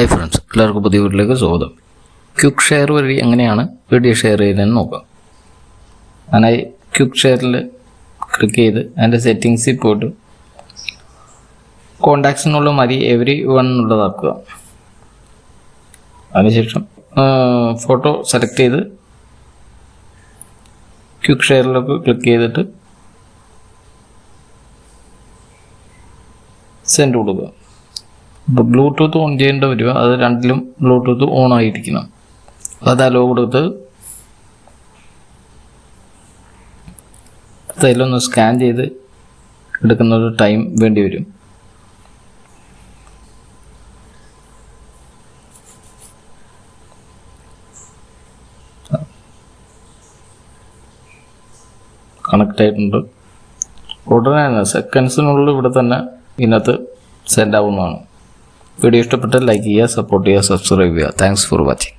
Hi friends, എല്ലാവർക്കും പുതിയ വീട്ടിലേക്ക് സ്വാഗതം. ക്വിക്ക് ഷെയർ വഴി എങ്ങനെയാണ് വീഡിയോ ഷെയർ ചെയ്യുന്നതെന്ന് നോക്കാം. അതിനായി ക്വിക്ക് ഷെയറിൽ ക്ലിക്ക് ചെയ്ത് അതിൻ്റെ സെറ്റിങ്സിൽ പോയിട്ട് കോണ്ടാക്ട്സിനുള്ള മതി എവരി വൺ എന്നുള്ളതാക്കുക. അതിനുശേഷം ഫോട്ടോ സെലക്ട് ചെയ്ത് ക്വിക്ക് ഷെയറിലൊക്കെ ക്ലിക്ക് ചെയ്തിട്ട് സെൻഡ് കൊടുക്കുക. ഇപ്പോൾ ബ്ലൂടൂത്ത് ഓൺ ചെയ്യേണ്ടി വരിക, അത് രണ്ടിലും ബ്ലൂടൂത്ത് ഓൺ ആയിരിക്കണം. അത് അലോ കൊടുത്ത് അതിലൊന്ന് സ്കാൻ ചെയ്ത് എടുക്കുന്ന ഒരു ടൈം വേണ്ടി വരും. കണക്റ്റ് ആയിട്ടുണ്ട്. ഉടനെ തന്നെ സെക്കൻഡ്സിനുള്ളിൽ ഇവിടെ തന്നെ ഇതിനകത്ത് സെൻഡ് ആവുന്നതാണ്. വീഡിയോ ഇഷ്ടപ്പെട്ടാൽ ലൈക്ക് ചെയ്യുക, സപ്പോർട്ട് ചെയ്യുക, സബ്സ്ക്രൈബ് ചെയ്യുക. Thanks for watching.